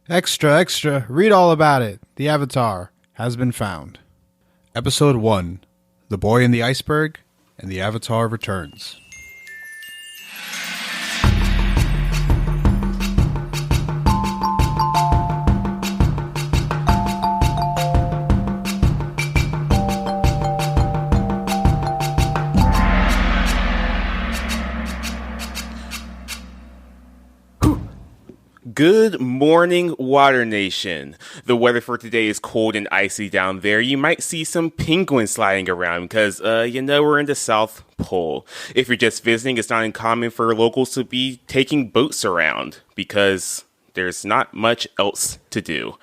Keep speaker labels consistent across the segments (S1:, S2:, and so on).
S1: Extra, extra, read all about it. The Avatar has been found. Episode 1, The Boy in the Iceberg and the Avatar Returns.
S2: Good morning, Water Nation. The weather for today is cold and icy down there. You might see some penguins sliding around because, we're in the South Pole. If you're just visiting, it's not uncommon for locals to be taking boats around because there's not much else to do.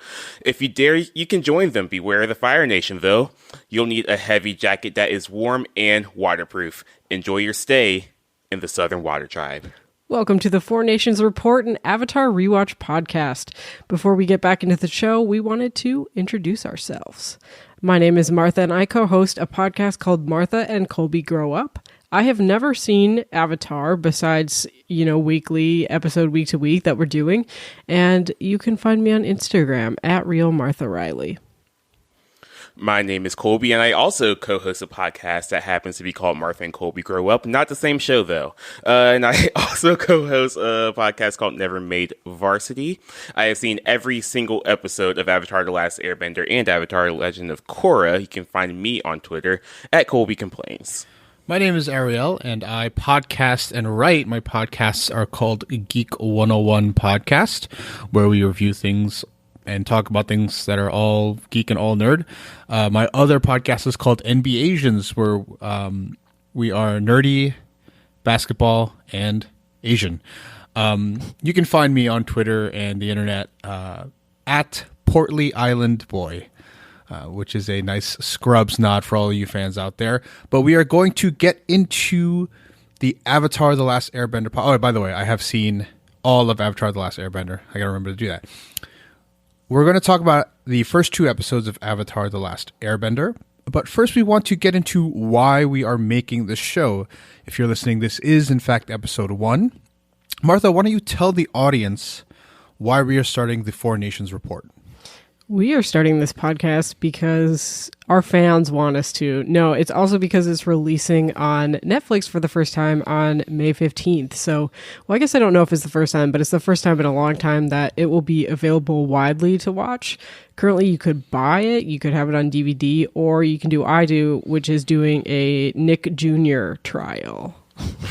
S2: If you dare, you can join them. Beware of the Fire Nation, though. You'll need a heavy jacket that is warm and waterproof. Enjoy your stay in the Southern Water Tribe.
S3: Welcome to the Four Nations Report and Avatar Rewatch podcast. Before we get back into the show, we wanted to introduce ourselves. My name is Martha and I co-host a podcast called Martha and Colby Grow Up. I have never seen Avatar besides, weekly episode week to week that we're doing. And you can find me on Instagram at @RealMarthaRiley.
S2: My name is Colby, and I also co-host a podcast that happens to be called Martha and Colby Grow Up. Not the same show, though. And I also co-host a podcast called Never Made Varsity. I have seen every single episode of Avatar The Last Airbender and Avatar Legend of Korra. You can find me on Twitter at Colby Complains.
S1: My name is Ariel, and I podcast and write. My podcasts are called Geek 101 Podcast, where we review things and talk about things that are all geek and all nerd. My other podcast is called NB Asians, where we are nerdy, basketball, and Asian. You can find me on Twitter and the internet at Portly Island Boy, which is a nice Scrubs nod for all of you fans out there. But we are going to get into the Avatar The Last Airbender. Oh, by the way, I have seen all of Avatar The Last Airbender. I got to remember to do that. We're going to talk about the first two episodes of Avatar The Last Airbender, but first we want to get into why we are making this show. If you're listening, this is in fact episode 1. Martha, why don't you tell the audience why we are starting the Four Nations Report?
S3: We are starting this podcast because our fans want us to. No, it's also because it's releasing on Netflix for the first time on May 15th. So, I guess I don't know if it's the first time, but it's the first time in a long time that it will be available widely to watch. Currently, you could buy it, you could have it on DVD, or you can do I Do, which is doing a Nick Jr. trial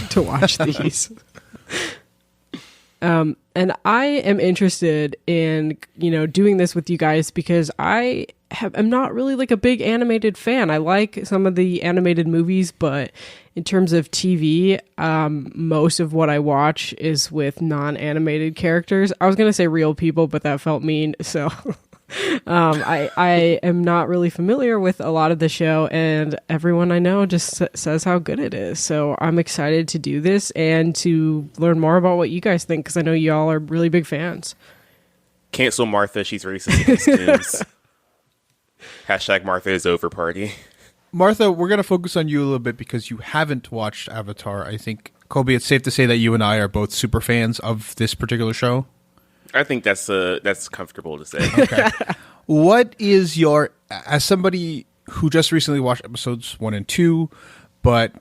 S3: to watch these. And I am interested in, doing this with you guys because I'm not really like a big animated fan. I like some of the animated movies, but in terms of TV, most of what I watch is with non-animated characters. I was going to say real people, but that felt mean. So I am not really familiar with a lot of the show, and everyone I know just says how good it is. So I'm excited to do this and to learn more about what you guys think, because I know y'all are really big fans.
S2: Cancel Martha. She's racist costumes. Hashtag Martha is over party.
S1: Martha, we're going to focus on you a little bit because you haven't watched Avatar. I think, Colby, it's safe to say that you and I are both super fans of this particular show.
S2: I think that's comfortable to say.
S1: Okay. What is as somebody who just recently watched episodes 1 and 2, but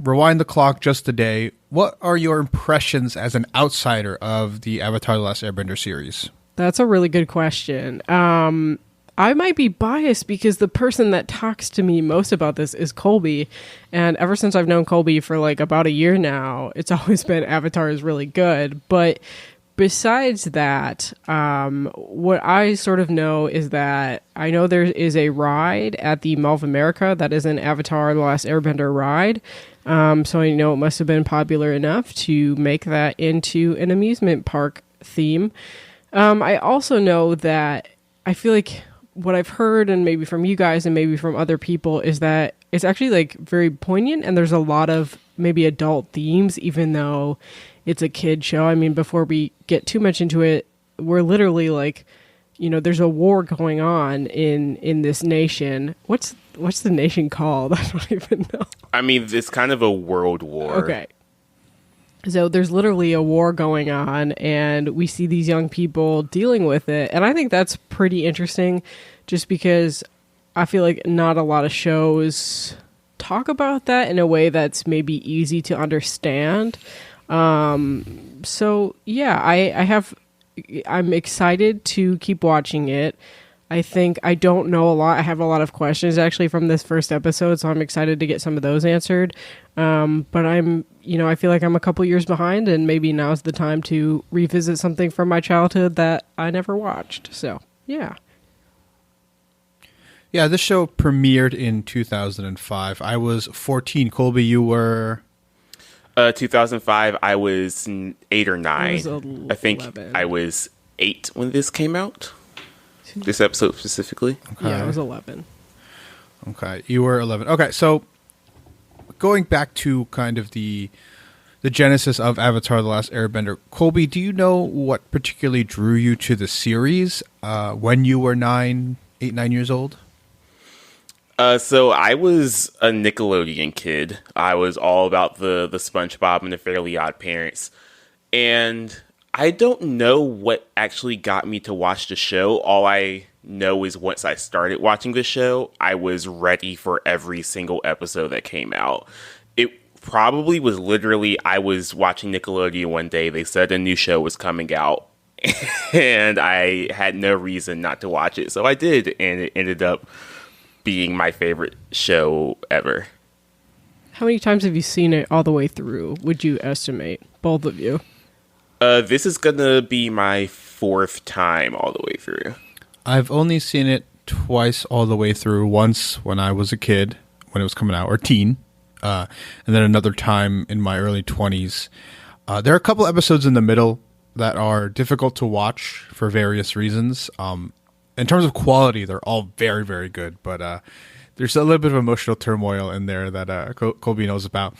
S1: rewind the clock just a day, what are your impressions as an outsider of the Avatar The Last Airbender series?
S3: That's a really good question. I might be biased because the person that talks to me most about this is Colby. And ever since I've known Colby for like about a year now, it's always been Avatar is really good. But besides that, what I sort of know is that I know there is a ride at the Mall of America that is an Avatar The Last Airbender ride. So I know it must have been popular enough to make that into an amusement park theme. I also know that I feel like what I've heard, and maybe from you guys and maybe from other people, is that it's actually like very poignant and there's a lot of maybe adult themes, even though it's a kid show. I mean, before we get too much into it, we're literally like, there's a war going on in this nation. What's the nation called? I don't even know.
S2: I mean, it's kind of a world war.
S3: Okay. So there's literally a war going on, and we see these young people dealing with it. And I think that's pretty interesting, just because I feel like not a lot of shows talk about that in a way that's maybe easy to understand. So yeah, I'm excited to keep watching it. I think I don't know a lot. I have a lot of questions actually from this first episode, so I'm excited to get some of those answered. But I feel like I'm a couple years behind, and maybe now's the time to revisit something from my childhood that I never watched. So, yeah.
S1: Yeah, this show premiered in 2005. I was 14. Colby, you were...
S2: 2005, I was 8 or 9. I think
S3: 11.
S2: I was 8 when this came out. This episode specifically.
S3: Okay. Yeah, I was 11.
S1: Okay, you were 11. Okay, so going back to kind of the genesis of Avatar: The Last Airbender, Colby, do you know what particularly drew you to the series when you were 9 years old?
S2: So I was a Nickelodeon kid. I was all about the SpongeBob and the Fairly Odd Parents. And I don't know what actually got me to watch the show. All I know is once I started watching the show, I was ready for every single episode that came out. It probably was literally, I was watching Nickelodeon one day. They said a new show was coming out. And I had no reason not to watch it. So I did. And it ended up being my favorite show ever.
S3: How many times have you seen it all the way through, would you estimate? Both of you.
S2: This is gonna be my 4th time all the way through.
S1: I've only seen it twice all the way through. Once when I was a kid, when it was coming out, or teen, and then another time in my early 20s. There are a couple episodes in the middle that are difficult to watch for various reasons. In terms of quality, they're all very, very good, but there's a little bit of emotional turmoil in there that Colby knows about.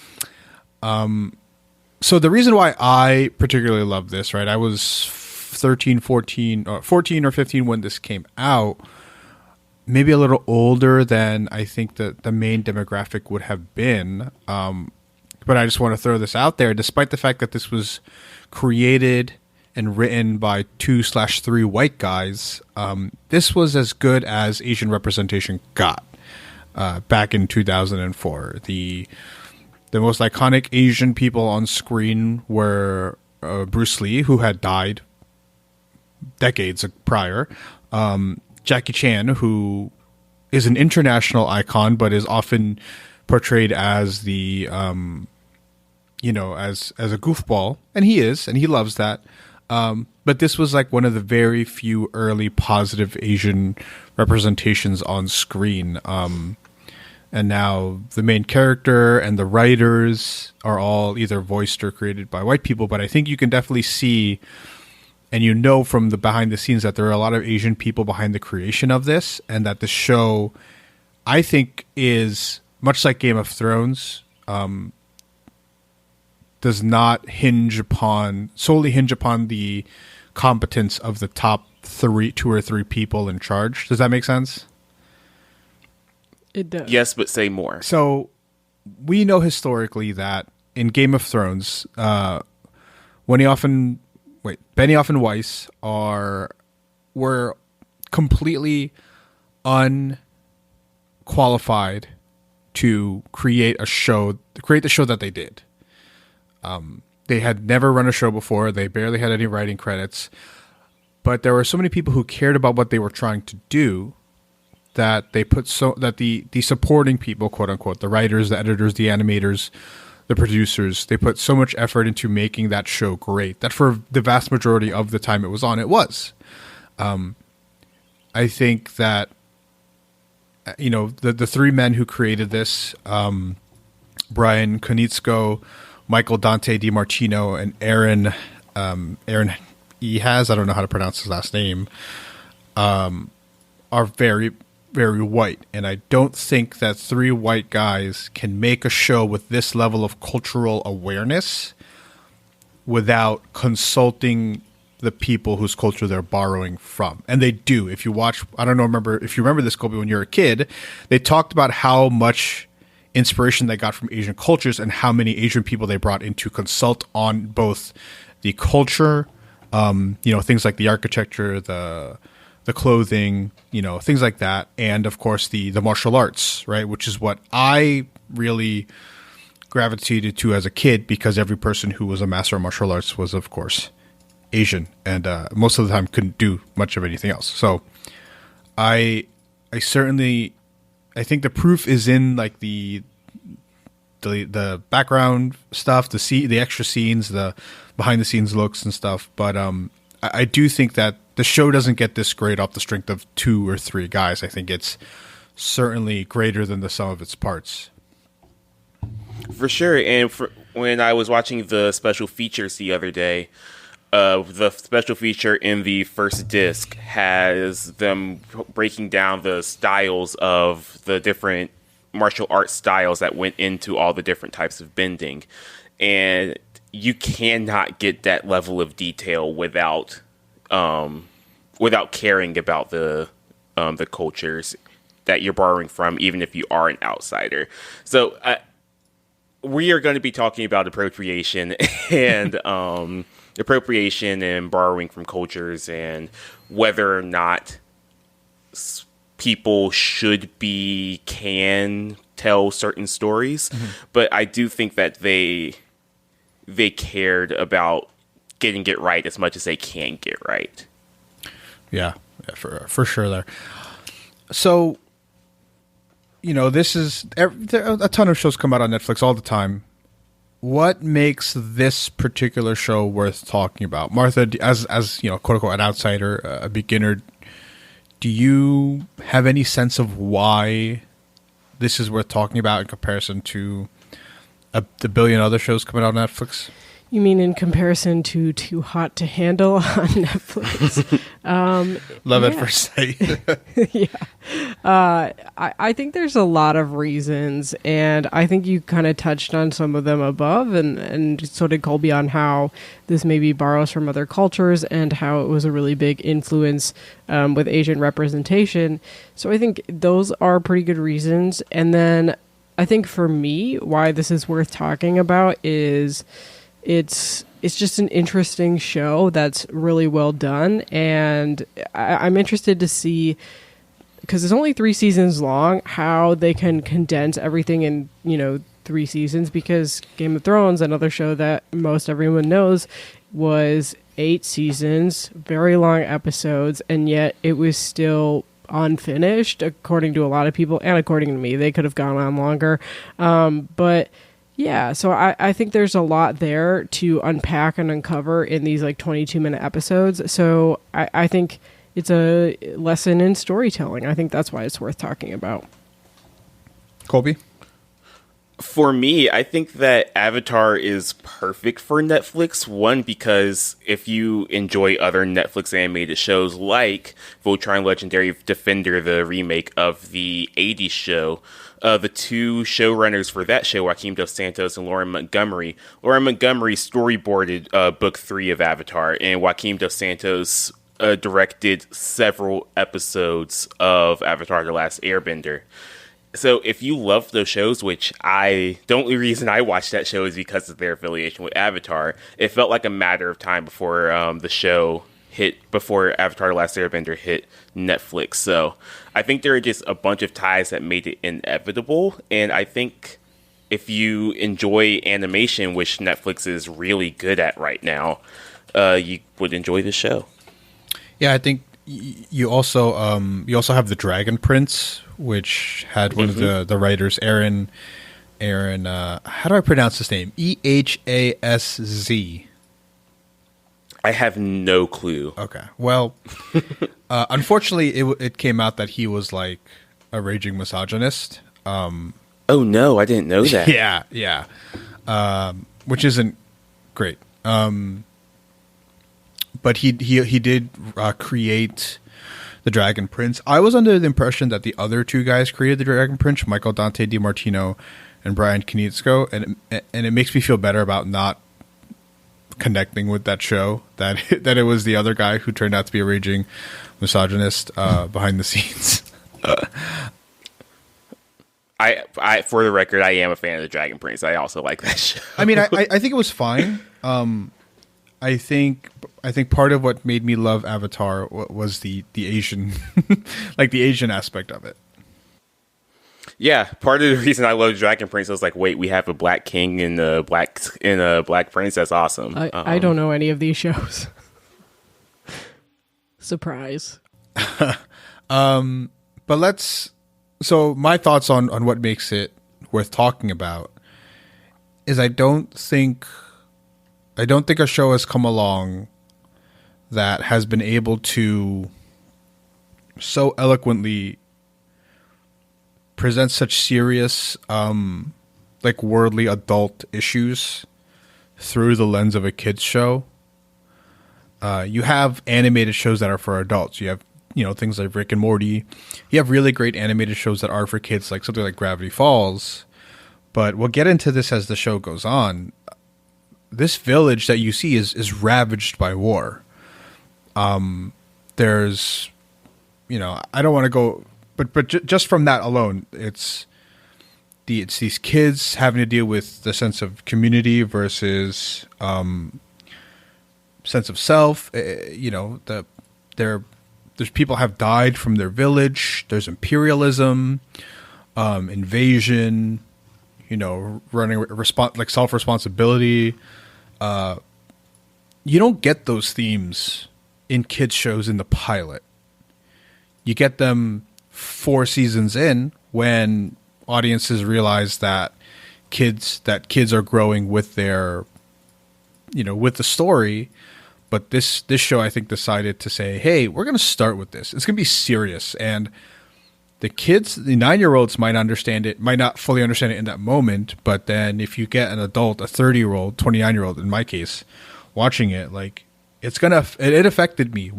S1: So the reason why I particularly love this, right, I was 14 or 15 when this came out, maybe a little older than I think that the main demographic would have been. But I just want to throw this out there, despite the fact that this was created and written by 2/3 white guys, this was as good as Asian representation got back in 2004. The most iconic Asian people on screen were Bruce Lee, who had died decades prior, Jackie Chan, who is an international icon but is often portrayed as the as a goofball, and he is, and he loves that. But this was like one of the very few early positive Asian representations on screen. And now the main character and the writers are all either voiced or created by white people. But I think you can definitely see, and you know from the behind the scenes, that there are a lot of Asian people behind the creation of this, and that the show, I think, is much like Game of Thrones, does not solely hinge upon the competence of the top 2 or 3 people in charge. Does that make sense?
S3: It does.
S2: Yes, but say more.
S1: So we know historically that in Game of Thrones, Benioff and Weiss were completely unqualified to create the show that they did. They had never run a show before. They barely had any writing credits, but there were so many people who cared about what they were trying to do that they put the supporting people, quote unquote, the writers, the editors, the animators, the producers, they put so much effort into making that show great that for the vast majority of the time it was on, it was. I think that the 3 men who created this, Brian Konietzko, Michael Dante DiMartino, and Aaron Ehas, I don't know how to pronounce his last name, are very, very white. And I don't think that 3 white guys can make a show with this level of cultural awareness without consulting the people whose culture they're borrowing from. And they do. If you watch, I don't know, if you remember this, Colby, when you were a kid, they talked about how much inspiration they got from Asian cultures and how many Asian people they brought in to consult on both the culture, things like the architecture, the clothing, things like that, and of course the martial arts, right? Which is what I really gravitated to as a kid, because every person who was a master of martial arts was, of course, Asian, and most of the time couldn't do much of anything else. So I think the proof is in like the background stuff, the extra scenes, the behind the scenes looks and stuff. But I do think that the show doesn't get this great off the strength of 2 or 3 guys. I think it's certainly greater than the sum of its parts.
S2: For sure. And when I was watching the special features the other day, the special feature in the first disc has them breaking down the styles of the different martial arts styles that went into all the different types of bending. And you cannot get that level of detail without caring about the cultures that you're borrowing from, even if you are an outsider. So we are going to be talking about appropriation and borrowing from cultures, and whether or not people can tell certain stories. Mm-hmm. But I do think that they cared about getting it right as much as they can get right.
S1: Yeah, for sure there. So, this is a ton of shows come out on Netflix all the time. What makes this particular show worth talking about? Martha, as quote unquote an outsider, a beginner, do you have any sense of why this is worth talking about in comparison to the billion other shows coming out on Netflix?
S3: You mean in comparison to Too Hot to Handle on Netflix?
S1: Love at first sight.
S3: Yeah. I think there's a lot of reasons, and I think you kind of touched on some of them above, and so did Colby, on how this maybe borrows from other cultures and how it was a really big influence with Asian representation. So I think those are pretty good reasons. And then I think for me, why this is worth talking about is it's just an interesting show that's really well done, and I'm interested to see, because it's only 3 seasons long, how they can condense everything in 3 seasons, because Game of Thrones, another show that most everyone knows, was 8 seasons, very long episodes, and yet it was still unfinished according to a lot of people, and according to me. They could have gone on longer, but yeah, so I think there's a lot there to unpack and uncover in these 22-minute episodes. So I think it's a lesson in storytelling. I think that's why it's worth talking about.
S1: Colby?
S2: For me, I think that Avatar is perfect for Netflix. One, because if you enjoy other Netflix animated shows like Voltron Legendary Defender, the remake of the 80s show, the 2 showrunners for that show, Joaquim Dos Santos and Lauren Montgomery. Lauren Montgomery storyboarded Book 3 of Avatar, and Joaquim Dos Santos directed several episodes of Avatar: The Last Airbender. So if you love those shows, which the only reason I watched that show is because of their affiliation with Avatar, it felt like a matter of time before before Avatar: The Last Airbender hit Netflix. So I think there are just a bunch of ties that made it inevitable. And I think if you enjoy animation, which Netflix is really good at right now, you would enjoy the show. Yeah,
S1: I think you also have The Dragon Prince, which had one of the writers, Aaron. How do I pronounce his name? Ehaszz.
S2: I have no clue.
S1: Okay. Well, unfortunately, it came out that he was like a raging misogynist.
S2: Oh no, I didn't know that.
S1: Yeah. Which isn't great. But he did create The Dragon Prince. I was under the impression that the other 2 guys created The Dragon Prince, Michael Dante DiMartino and Brian Konietzko, and it makes me feel better about not connecting with that show, that it was the other guy who turned out to be a raging misogynist behind the scenes.
S2: I for the record, I am a fan of the Dragon Prince. I also like that show.
S1: I mean, I think it was fine. I think part of what made me love Avatar was the Asian, like the Asian aspect of it.
S2: Yeah, part of the reason I love Dragon Prince was like, wait, we have a black king and a black prince. That's awesome.
S3: I don't know any of these shows. Surprise.
S1: But so my thoughts on what makes it worth talking about is I don't think a show has come along that has been able to so eloquently present such serious, like worldly adult issues through the lens of a kid's show. You have animated shows that are for adults. You have, things like Rick and Morty. You have really great animated shows that are for kids, like something like Gravity Falls. But we'll get into this as the show goes on. This village that you see is ravaged by war. There's, I don't want to go, but just from that alone, it's these kids having to deal with the sense of community versus sense of self. There's people have died from their village. There's imperialism, invasion, running like self-responsibility. You don't get those themes in kids shows in the pilot. You get them 4 seasons in when audiences realize that kids are growing with their, with the story. But this show, I think, decided to say, hey, we're going to start with this. It's going to be serious. And the kids, the 9-year-olds might not fully understand it in that moment. But then if you get an adult, a 30-year-old, 29-year-old, in my case, watching it, like, it affected me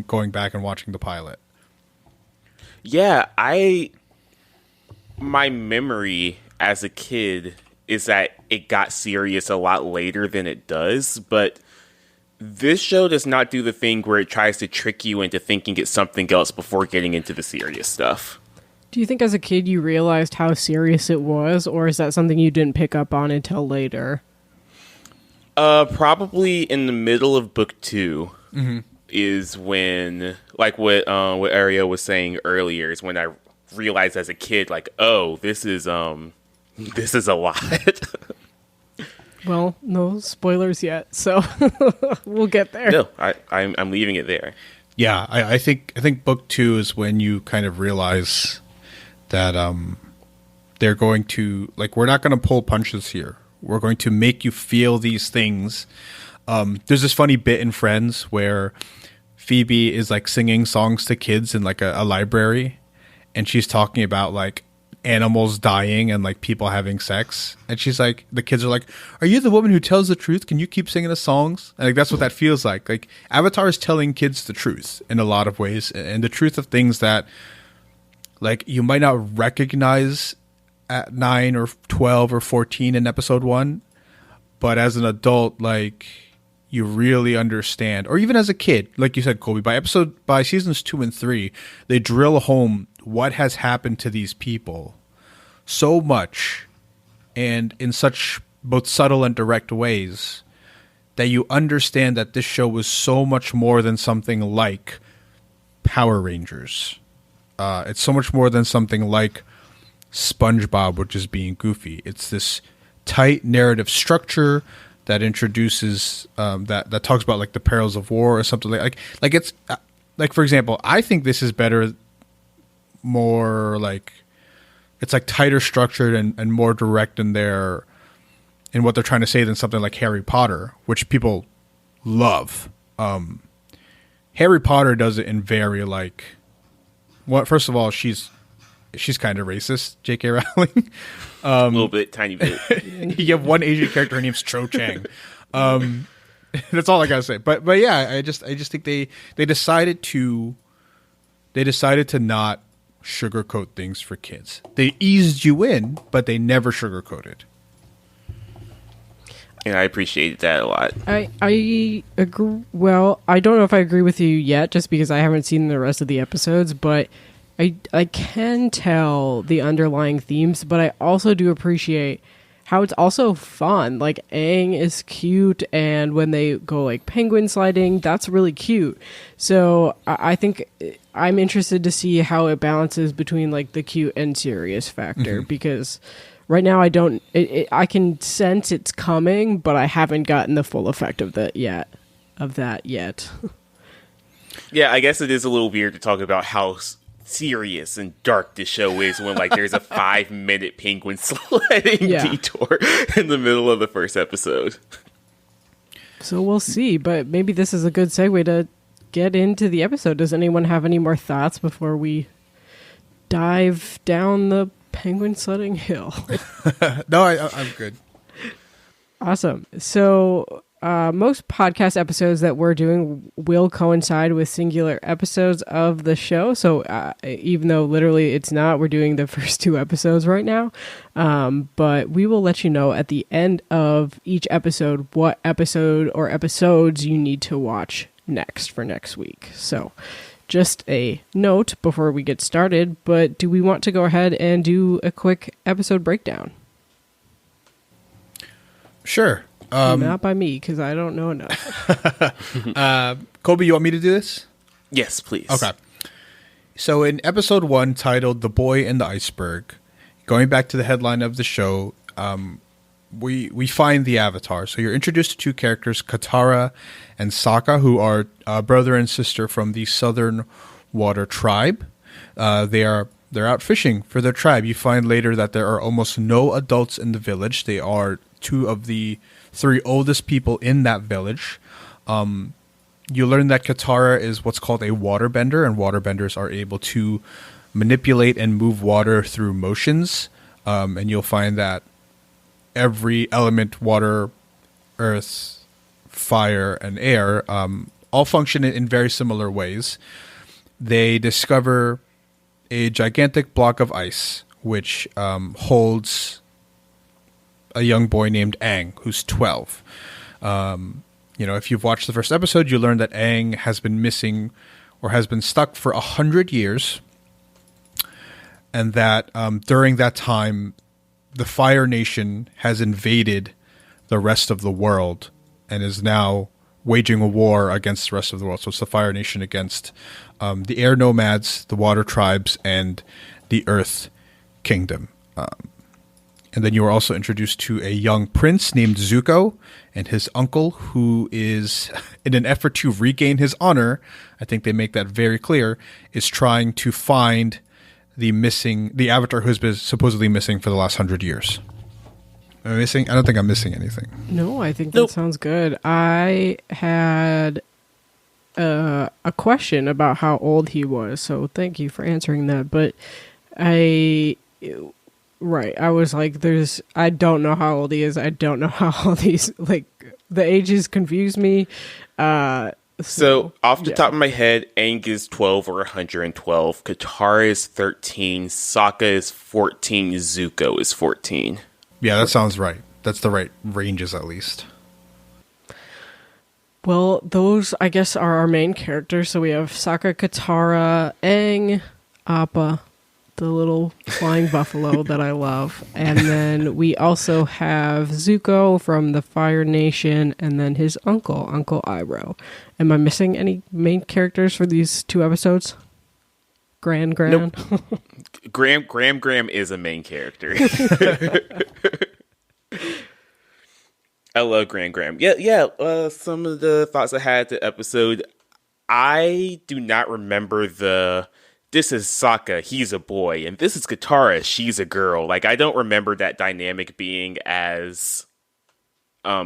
S1: going back and watching the pilot.
S2: Yeah, my memory as a kid is that it got serious a lot later than it does, but this show does not do the thing where it tries to trick you into thinking it's something else before getting into the serious stuff.
S3: Do you think as a kid you realized how serious it was, or is that something you didn't pick up on until later?
S2: Probably in the middle of book 2 is when, like what Ariel was saying earlier, is when I realized as a kid, like, oh, this is a lot.
S3: Well, no spoilers yet, so we'll get there.
S2: No, I'm leaving it there.
S1: Yeah, I think book 2 is when you kind of realize that they're going to, like, we're not going to pull punches here. We're going to make you feel these things. There's this funny bit in Friends where Phoebe is like singing songs to kids in like a library, and she's talking about like animals dying and like people having sex, and she's like, the kids are like, are you the woman who tells the truth? Can you keep singing the songs? And like that's what that feels like. Like Avatar is telling kids the truth in a lot of ways, and the truth of things that like you might not recognize at 9 or 12 or 14 in episode 1, but as an adult, like you really understand. Or even as a kid, like you said, Colby, by seasons 2 and 3, they drill home what has happened to these people so much and in such both subtle and direct ways that you understand that this show was so much more than something like Power Rangers. It's so much more than something like SpongeBob, which is being goofy. It's this tight narrative structure that introduces that talks about like the perils of war or something like it's like, for example, I think this is better, more like it's like tighter structured and more direct in what they're trying to say than something like Harry Potter, which people love. Harry Potter does it in very like, well, first of all, she's kind of racist, J.K. Rowling.
S2: A little bit, tiny bit.
S1: You have one Asian character, her name's Cho Chang. That's all I gotta say. But yeah, I just think they decided to not sugarcoat things for kids. They eased you in, but they never sugarcoated.
S2: And I appreciated that a lot.
S3: I agree. Well, I don't know if I agree with you yet, just because I haven't seen the rest of the episodes, but I can tell the underlying themes, but I also do appreciate how it's also fun. Like Aang is cute, and when they go like penguin sliding, that's really cute. So I think I'm interested to see how it balances between like the cute and serious factor, because right now I can sense it's coming, but I haven't gotten the full effect of that yet.
S2: Yeah, I guess it is a little weird to talk about how serious and dark this show is when like there's a 5-minute penguin sledding detour in the middle of the first episode.
S3: So we'll see, but maybe this is a good segue to get into the episode. Does anyone have any more thoughts before we dive down the penguin sledding hill?
S1: No, I'm good.
S3: Awesome. So most podcast episodes that we're doing will coincide with singular episodes of the show. So even though literally it's not, we're doing the first 2 episodes right now. But we will let you know at the end of each episode what episode or episodes you need to watch next for next week. So just a note before we get started, but do we want to go ahead and do a quick episode breakdown?
S1: Sure.
S3: Not by me, because I don't know enough.
S1: Colby, you want me to do this?
S2: Yes, please.
S1: Okay. So in episode 1, titled The Boy and the Iceberg, going back to the headline of the show, we find the Avatar. So you're introduced to 2 characters, Katara and Sokka, who are brother and sister from the Southern Water Tribe. They're out fishing for their tribe. You find later that there are almost no adults in the village. They are 2 of the 3 oldest people in that village. You learn that Katara is what's called a waterbender, and waterbenders are able to manipulate and move water through motions. And you'll find that every element, water, earth, fire, and air, all function in very similar ways. They discover a gigantic block of ice, which holds a young boy named Aang, who's 12. If you've watched the first episode, you learn that Aang has been missing or has been stuck for 100 years. And that during that time, the Fire Nation has invaded the rest of the world and is now waging a war against the rest of the world. So it's the Fire Nation against the Air Nomads, the Water Tribes, and the Earth Kingdom. And then you are also introduced to a young prince named Zuko and his uncle, who is, in an effort to regain his honor, I think they make that very clear, is trying to find the Avatar who's been supposedly missing for the last 100 years. Am I missing? I don't think I'm missing anything.
S3: No, I think that sounds good. I had a question about how old he was, so thank you for answering that. But I was like, I don't know how old he is. I don't know how old he's, like, the ages confuse me.
S2: So off the top of my head, Aang is 12 or 112. Katara is 13. Sokka is 14. Zuko is 14.
S1: Yeah, that sounds right. That's the right ranges, at least.
S3: Well, those, I guess, are our main characters. So we have Sokka, Katara, Aang, Appa, the little flying buffalo that I love. And then we also have Zuko from the Fire Nation, and then his Uncle Iroh. Am I missing any main characters for these 2 episodes? Gran?
S2: Nope. Graham is a main character. I love Graham. Yeah. Some of the thoughts I had the episode, I do not remember this is Sokka, he's a boy, and this is Katara, she's a girl. Like, I don't remember that dynamic being as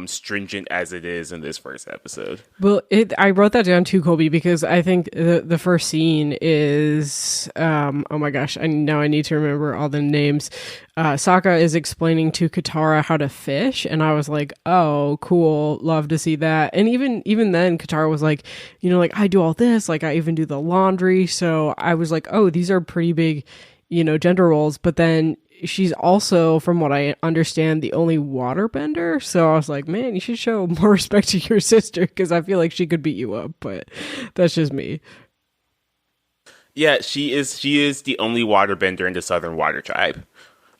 S2: stringent as it is in this first episode.
S3: Well, I wrote that down too, Colby, because I think the first scene is oh my gosh, I need to remember all the names. Sokka is explaining to Katara how to fish, and I was like, oh, cool, love to see that. And even then, Katara was like, like, I do all this, like, I even do the laundry. So I was like, oh, these are pretty big, gender roles. But then she's also, from what I understand, the only waterbender. So I was like, man, you should show more respect to your sister, because I feel like she could beat you up. But that's just me.
S2: Yeah, she is. She is the only waterbender in the Southern Water Tribe.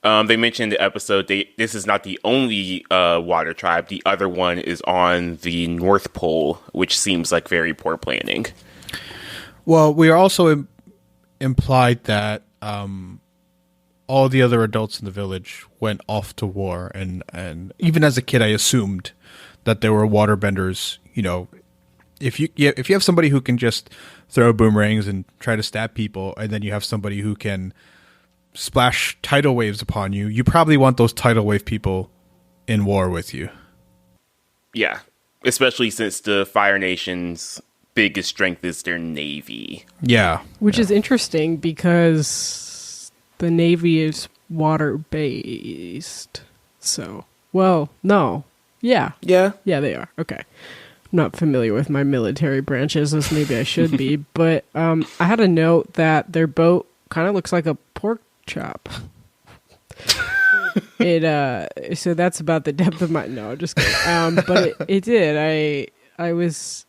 S2: They mentioned in the episode this is not the only water tribe. The other one is on the North Pole, which seems like very poor planning.
S1: Well, we are also implied that all the other adults in the village went off to war, and even as a kid, I assumed that there were waterbenders. You know, if you have somebody who can just throw boomerangs and try to stab people, and then you have somebody who can splash tidal waves upon you, you probably want those tidal wave people in war with you.
S2: Yeah, especially since the Fire Nation's biggest strength is their navy.
S1: Yeah.
S3: Which is interesting because the Navy is water-based. So, well, no. Yeah.
S2: Yeah.
S3: Yeah, they are. Okay. I'm not familiar with my military branches, as maybe I should be, but I had a note that their boat kind of looks like a pork chop. So that's about the depth of my just kidding. But it did. I was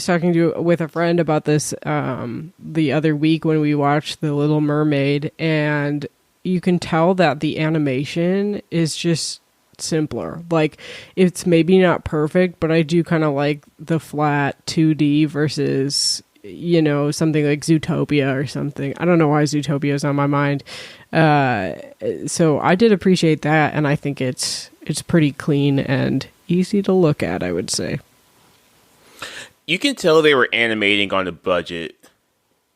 S3: talking with a friend about this the other week when we watched The Little Mermaid, and you can tell that the animation is just simpler. Like, it's maybe not perfect, but I do kind of like the flat 2D versus, you know, something like Zootopia or something. I don't know why Zootopia is on my mind. So I did appreciate that, and I think it's pretty clean and easy to look at, I would say.
S2: You can tell they were animating on a budget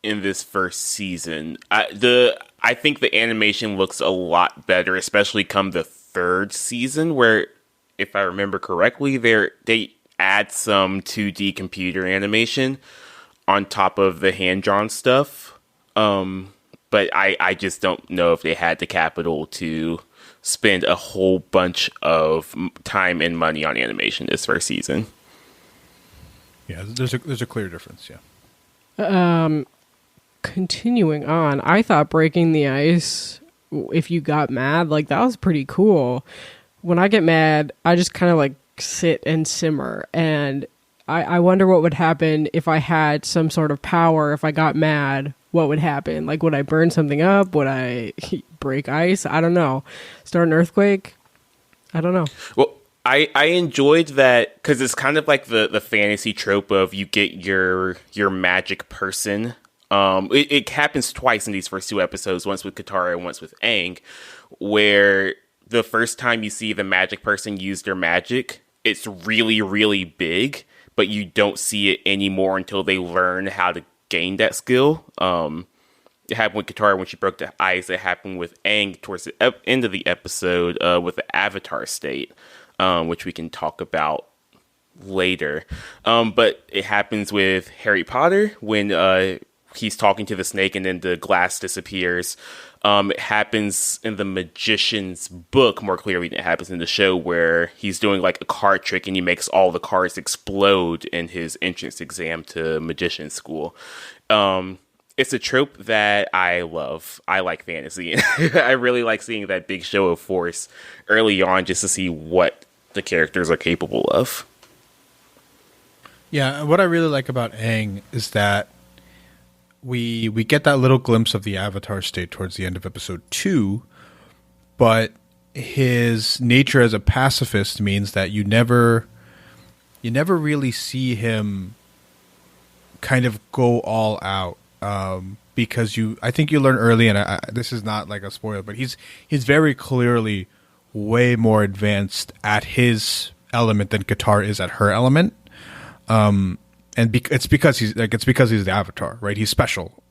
S2: in this first season. I think the animation looks a lot better, especially come the third season, where, if I remember correctly, they add some 2D computer animation on top of the hand-drawn stuff. But I just don't know if they had the capital to spend a whole bunch of time and money on animation this first season.
S1: Yeah, there's a clear difference, yeah.
S3: Continuing on, I thought breaking the ice, if you got mad, like, that was pretty cool. When I get mad, I just kind of like sit and simmer, and I wonder what would happen if I had some sort of power. If I got mad, what would happen? Like, would I burn something up? Would I break ice? I don't know. Start an earthquake? I don't know.
S2: Well, I enjoyed that because it's kind of like the fantasy trope of you get your magic person. It happens twice in these first two episodes, once with Katara and once with Aang, where the first time you see the magic person use their magic, it's really, really big, but you don't see it anymore until they learn how to gain that skill. It happened with Katara when she broke the ice. It happened with Aang towards the end of the episode with the Avatar state, which we can talk about later. But it happens with Harry Potter when he's talking to the snake and then the glass disappears. It happens in the Magician's book more clearly than it happens in the show, where he's doing like a card trick and he makes all the cards explode in his entrance exam to magician school. It's a trope that I love. I like fantasy. I really like seeing that big show of force early on just to see what the characters are capable of.
S1: Yeah, what I really like about Aang is that we get that little glimpse of the Avatar state towards the end of episode 2, but his nature as a pacifist means that you never really see him kind of go all out, because I think you learn early, and this is not like a spoiler, but he's very clearly way more advanced at his element than Katara is at her element. And it's because he's the Avatar, right? He's special,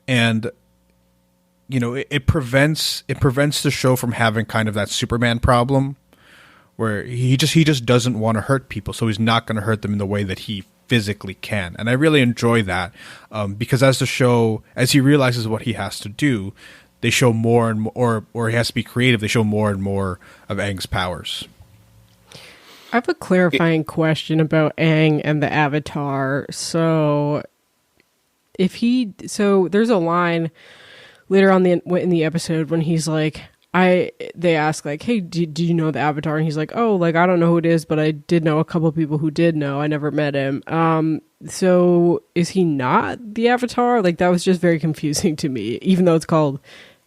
S1: and you know it prevents the show from having kind of that Superman problem, where he just doesn't want to hurt people, so he's not going to hurt them in the way that he physically can. And I really enjoy that, because as he realizes what he has to do, they show more and more, or he has to be creative. They show more and more of Aang's powers.
S3: I have a clarifying question about Aang and the Avatar. So there's a line later on in the episode when he's like, they ask like, hey, do you know the Avatar? And he's like, oh, like I don't know who it is, but I did know a couple of people who did know. I never met him. So is he not the Avatar? Like that was just very confusing to me, even though it's called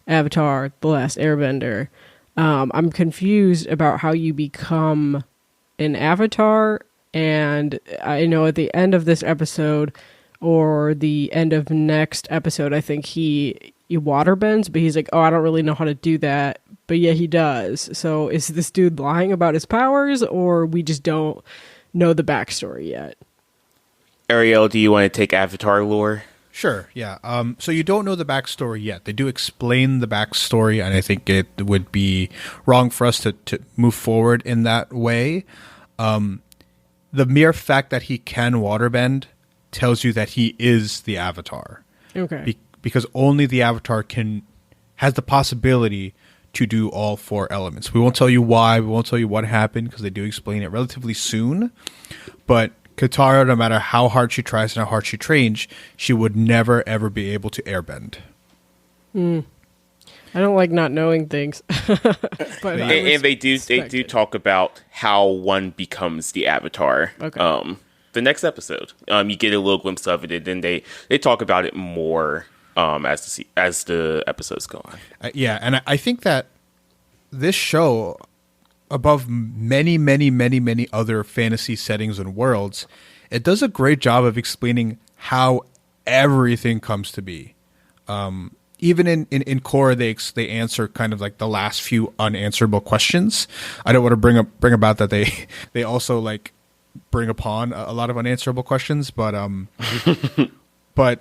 S3: Avatar: The Last Airbender. I'm confused about how you become an Avatar, and I know at the end of this episode or the end of next episode, I think he water bends, but he's like, oh, I don't really know how to do that, but yeah, he does. So is this dude lying about his powers, or we just don't know the backstory yet?
S2: Ariel, do you want to take Avatar lore?
S1: Sure, yeah. So you don't know the backstory yet. They do explain the backstory, and I think it would be wrong for us to move forward in that way. The mere fact that he can waterbend tells you that he is the Avatar.
S3: Okay.
S1: Because only the Avatar has the possibility to do all four elements. We won't tell you why. We won't tell you what happened because they do explain it relatively soon. But Katara, no matter how hard she tries and how hard she trains, she would never, ever be able to airbend.
S3: I don't like not knowing things. But
S2: and they do talk about how one becomes the Avatar.
S3: Okay.
S2: The next episode, you get a little glimpse of it, and then they talk about it more as the episodes go on.
S1: Yeah, and I think that this show, above many, many, many, many other fantasy settings and worlds, it does a great job of explaining how everything comes to be. Even in Korra, they answer kind of like the last few unanswerable questions. I don't want to bring about that they also like bring upon a lot of unanswerable questions, but but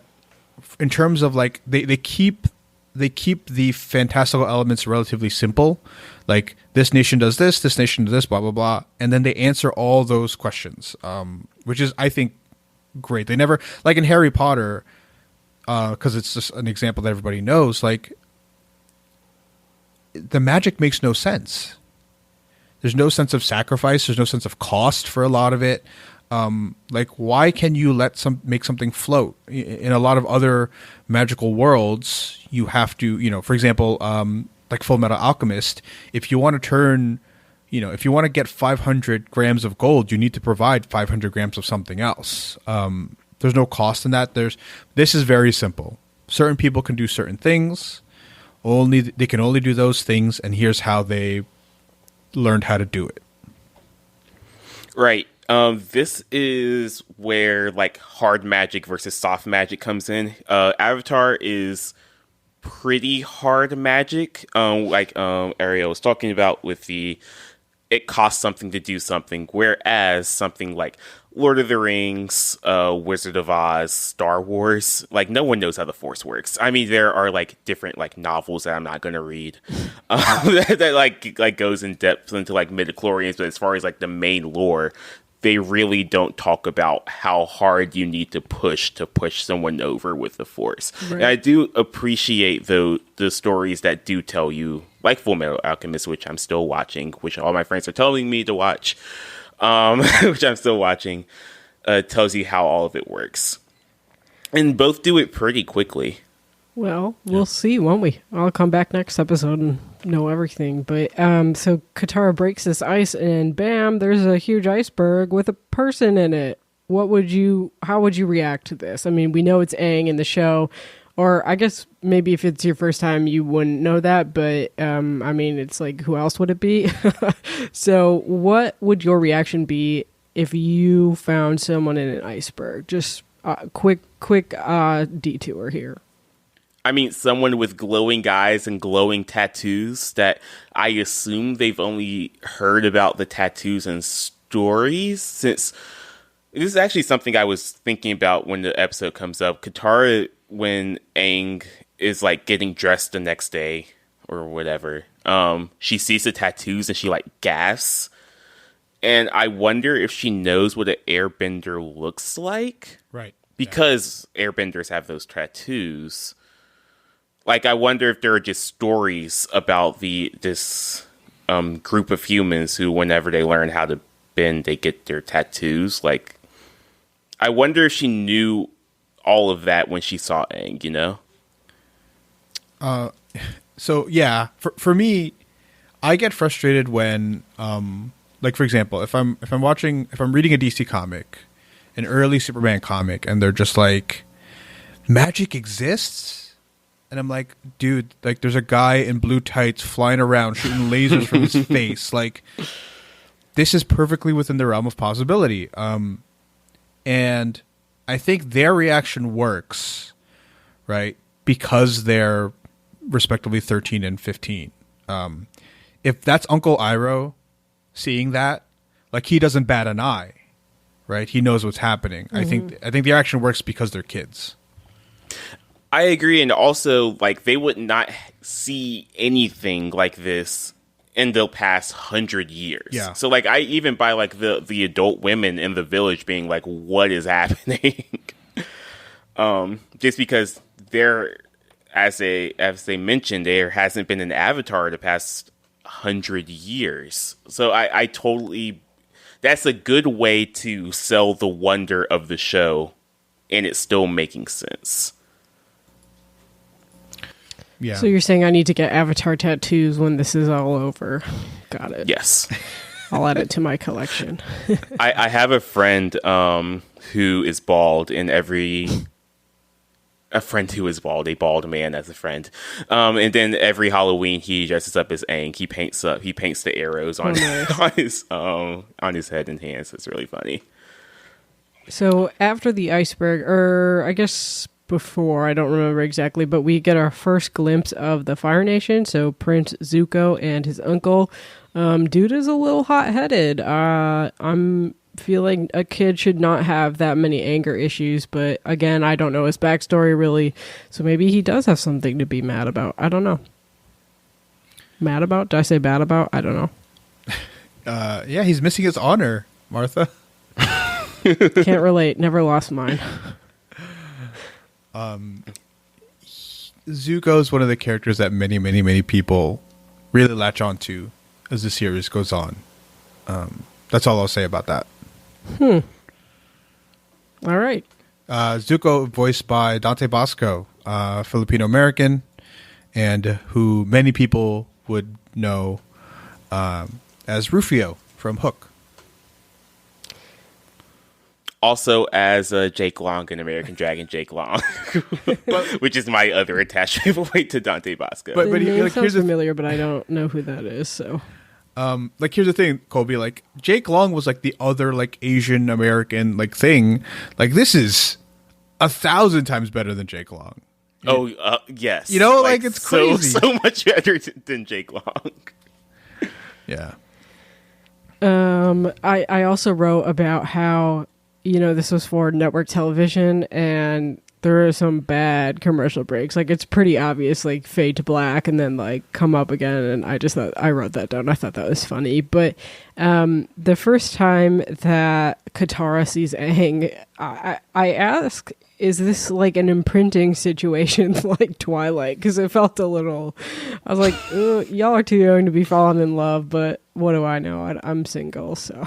S1: in terms of like they keep the fantastical elements relatively simple. Like this nation does this nation does this, blah blah blah, and then they answer all those questions, which is I think great. They never, like in Harry Potter, because it's just an example that everybody knows. Like the magic makes no sense. There's no sense of sacrifice. There's no sense of cost for a lot of it. Like, why can you make something float? In a lot of other magical worlds, you have to, for example, like Full Metal Alchemist, if you want to get 500 grams of gold, you need to provide 500 grams of something else. There's no cost in that. This is very simple. Certain people can do certain things. They can only do those things, and here's how they learned how to do it.
S2: Right. This is where like hard magic versus soft magic comes in. Avatar is pretty hard magic. Like Ariel was talking about with it costs something to do something, whereas something like Lord of the Rings, Wizard of Oz, Star Wars, like no one knows how the Force works. I mean, there are like different like novels that I'm not going to read that like goes in depth into like midichlorians, but as far as like the main lore, they really don't talk about how hard you need to push someone over with the Force. Right. And I do appreciate the stories that do tell you, like Full Metal Alchemist, which I'm still watching, which all my friends are telling me to watch, which I'm still watching, tells you how all of it works. And both do it pretty quickly.
S3: Well, we'll see, won't we? I'll come back next episode and know everything. But so Katara breaks this ice, and bam, there's a huge iceberg with a person in it. How would you react to this? I mean, we know it's Aang in the show, or I guess maybe if it's your first time, you wouldn't know that. But I mean, it's like, who else would it be? So, what would your reaction be if you found someone in an iceberg? Just quick detour here.
S2: I mean, someone with glowing eyes and glowing tattoos that I assume they've only heard about the tattoos and stories, since this is actually something I was thinking about when the episode comes up. Katara, when Aang is like getting dressed the next day or whatever, she sees the tattoos and she like gasps. And I wonder if she knows what an airbender looks like.
S1: Right.
S2: Because airbenders have those tattoos. Like, I wonder if there are just stories about this group of humans who, whenever they learn how to bend, they get their tattoos. Like, I wonder if she knew all of that when she saw Aang,
S1: So, yeah, for me, I get frustrated when, like for example, if I'm reading a DC comic, an early Superman comic, and they're just like, magic exists, and I'm like, dude, like there's a guy in blue tights flying around shooting lasers from his face, like this is perfectly within the realm of possibility. And I think their reaction works, right, because they're respectively 13 and 15. If that's Uncle Iroh seeing that, like he doesn't bat an eye, right? He knows what's happening. Mm-hmm. I think the action works because they're kids.
S2: I agree, and also like they would not see anything like this in the past 100 years.
S1: Yeah.
S2: So like I even by like the adult women in the village being like, what is happening? Just because there, as they mentioned, there hasn't been an Avatar the past 100 years. So I totally, that's a good way to sell the wonder of the show, and it's still making sense.
S1: Yeah.
S3: So you're saying I need to get Avatar tattoos when this is all over? Got it.
S2: Yes.
S3: I'll add it to my collection.
S2: I have a friend who is bald, and a bald man as a friend. And then every Halloween he dresses up as Aang. He paints the arrows on nice. on his head and hands. It's really funny.
S3: So after the iceberg, or I guess before, I don't remember exactly, but we get our first glimpse of the Fire Nation. So Prince Zuko and his uncle. Dude is a little hot-headed. I'm feeling a kid should not have that many anger issues, but again, I don't know his backstory really, so maybe he does have something to be mad about. I don't know. Mad about? Did I say bad about? I don't know.
S1: Yeah, he's missing his honor, Martha.
S3: Can't relate. Never lost mine.
S1: Zuko is one of the characters that many people really latch on to as the series goes on. That's all I'll say about that.
S3: All right.
S1: Zuko, voiced by Dante Bosco, Filipino-American, and who many people would know as Rufio from Hook.
S2: Also as Jake Long in American Dragon, Jake Long, which is my other attachment point to Dante Bosco.
S3: But the name sounds familiar, but I don't know who that is, so...
S1: like here's the thing, Colby, like Jake Long was like the other like Asian American like thing. Like this is 1,000 times better than Jake Long.
S2: Yes.
S1: You know, like it's crazy.
S2: So much better than Jake Long.
S1: Yeah.
S3: I also wrote about how, you know, this was for network television and there are some bad commercial breaks. Like it's pretty obvious, like fade to black and then like come up again. And I just thought, I wrote that down. I thought that was funny. But the first time that Katara sees Aang, I ask, is this like an imprinting situation like Twilight? Because it felt a little, I was like, y'all are too young to be falling in love, but what do I know? I'm single, so.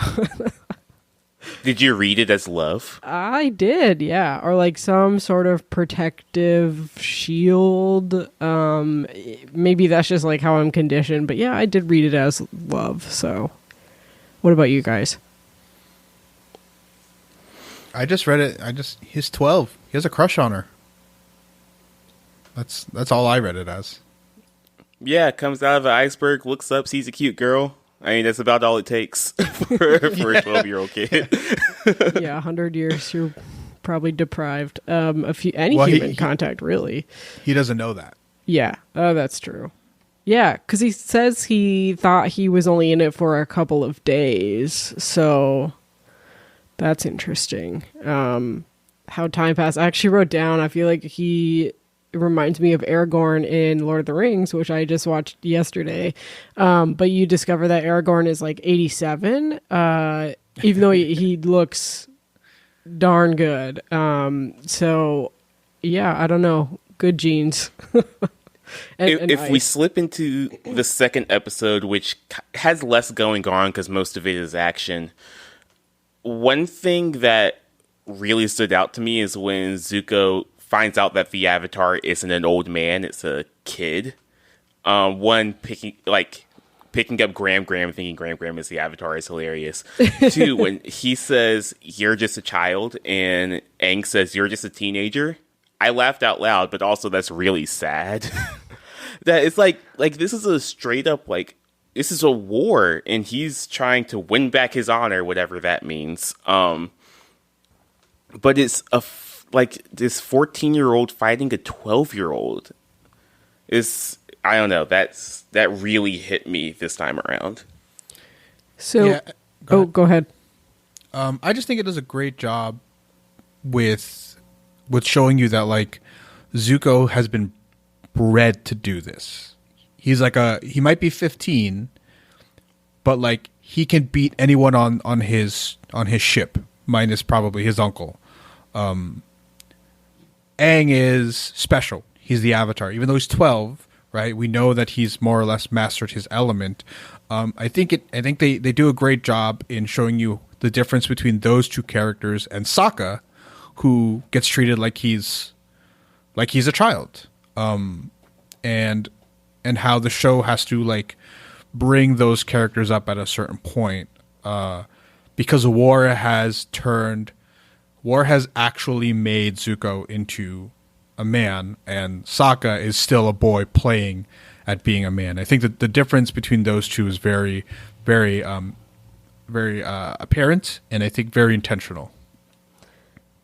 S2: Did you read it as love?
S3: I did, yeah. Or like some sort of protective shield. Maybe that's just like how I'm conditioned, but yeah, I did read it as love, so. What about you guys?
S1: I just read it. He's 12. He has a crush on her. That's all I read it as.
S2: Yeah, comes out of an iceberg, looks up, sees a cute girl. I mean, that's about all it takes for a 12-year-old kid.
S3: Yeah, 100 years, you're probably deprived of human contact, really.
S1: He doesn't know that.
S3: Yeah, that's true. Yeah, because he says he thought he was only in it for a couple of days, so that's interesting. How time passed. I actually wrote down, I feel like it reminds me of Aragorn in Lord of the Rings, which I just watched yesterday. But you discover that Aragorn is like 87, even though he looks darn good. So, yeah, I don't know. Good genes.
S2: If we slip into the second episode, which has less going on because most of it is action, one thing that really stood out to me is when Zuko finds out that the Avatar isn't an old man, it's a kid. picking up Graham Graham, thinking Graham Graham is the Avatar is hilarious. Two, when he says, "You're just a child," and Aang says, "You're just a teenager," I laughed out loud, but also that's really sad. That it's like this is a straight up, like, this is a war, and he's trying to win back his honor, whatever that means. But it's like this 14-year-old fighting a 12-year-old. I don't know. That really hit me this time around.
S3: So,
S1: Yeah,
S3: go ahead.
S1: I just think it does a great job with showing you that, like, Zuko has been bred to do this. He's like he might be 15, but like he can beat anyone on his ship, minus probably his uncle. Aang is special. He's the Avatar, even though he's 12. Right, we know that he's more or less mastered his element. I think they do a great job in showing you the difference between those two characters and Sokka, who gets treated like he's a child, and how the show has to, like, bring those characters up at a certain point, because war has actually made Zuko into a man, and Sokka is still a boy playing at being a man. I think that the difference between those two is very, very, very apparent, and I think very intentional.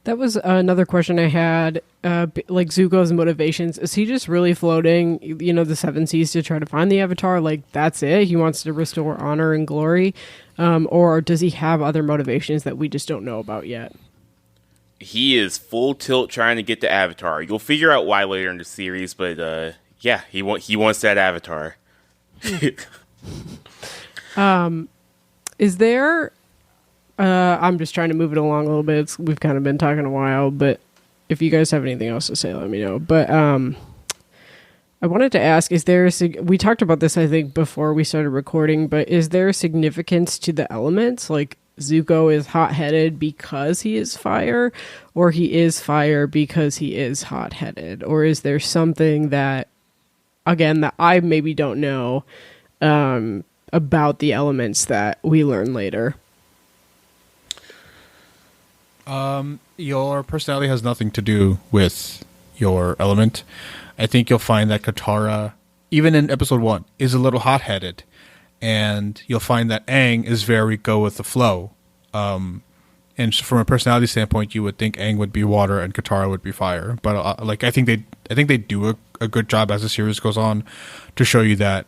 S3: That was another question I had. Like, Zuko's motivations, is he just really floating, the seven seas to try to find the Avatar? Like, that's it? He wants to restore honor and glory, or does he have other motivations that we just don't know about yet?
S2: He is full tilt trying to get the Avatar. You'll figure out why later in the series, but yeah, he wants that Avatar.
S3: Is there? I'm just trying to move it along a little bit. We've kind of been talking a while, but if you guys have anything else to say, let me know. But I wanted to ask: is there? We talked about this, I think, before we started recording. But is there significance to the elements? Like, Zuko is hot-headed because he is fire, or he is fire because he is hot-headed? Or is there something that, again, that I maybe don't know about the elements that we learn later?
S1: Your personality has nothing to do with your element. I think you'll find that Katara, even in episode 1, is a little hot-headed. And you'll find that Aang is very go with the flow. And from a personality standpoint, you would think Aang would be water and Katara would be fire. But I think they do a good job as the series goes on to show you that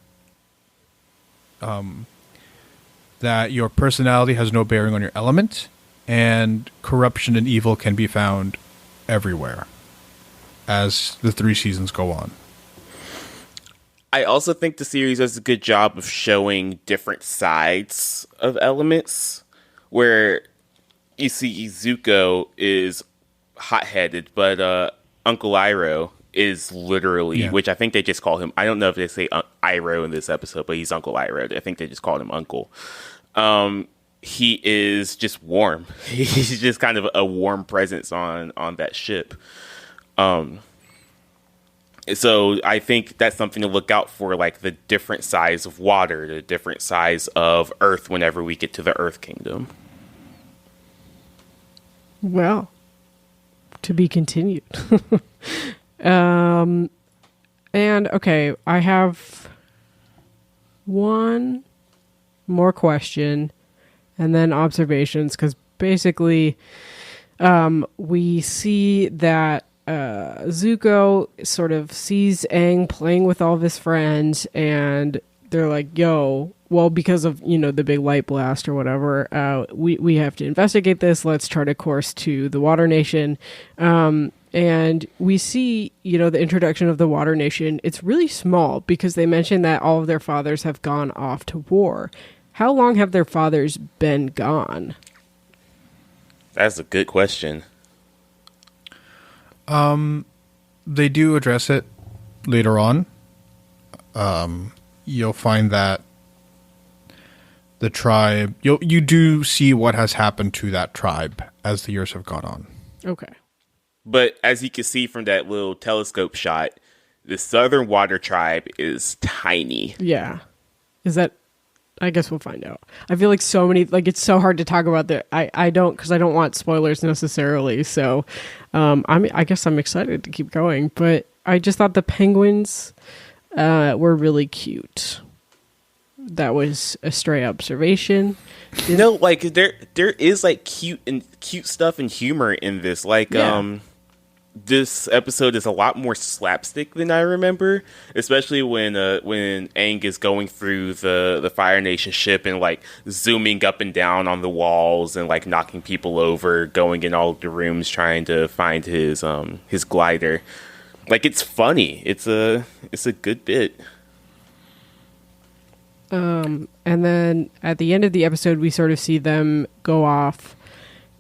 S1: that your personality has no bearing on your element, and corruption and evil can be found everywhere as the 3 seasons go on.
S2: I also think the series does a good job of showing different sides of elements, where you see Zuko is hot-headed, but Uncle Iroh is literally, which I think they just call him, I don't know if they say Iroh in this episode, but he's Uncle Iroh. I think they just called him Uncle. He is just warm. He's just kind of a warm presence on that ship. So I think that's something to look out for, like the different size of water, the different size of earth whenever we get to the Earth Kingdom.
S3: Well, to be continued. And okay, I have one more question and then observations, because basically we see that Zuko sort of sees Aang playing with all of his friends, and they're like, yo, well, because of, the big light blast or whatever, we have to investigate this. Let's chart a course to the Water Nation. And we see, the introduction of the Water Nation. It's really small because they mention that all of their fathers have gone off to war. How long have their fathers been gone?
S2: That's a good question.
S1: They do address it later on. You'll find that the tribe, you do see what has happened to that tribe as the years have gone on.
S3: Okay.
S2: But as you can see from that little telescope shot, the Southern Water Tribe is tiny.
S3: Yeah. Is that I guess we'll find out. I feel like so many, like it's so hard to talk about that. I don't, because I don't want spoilers necessarily. So I guess I'm excited to keep going. But I just thought the penguins were really cute. That was a stray observation.
S2: Like there is like cute stuff and humor in this. Like this episode is a lot more slapstick than I remember, especially when Aang is going through the Fire Nation ship and like zooming up and down on the walls and like knocking people over, going in all of the rooms trying to find his glider. Like it's funny. It's a good bit.
S3: And then at the end of the episode, we sort of see them go off.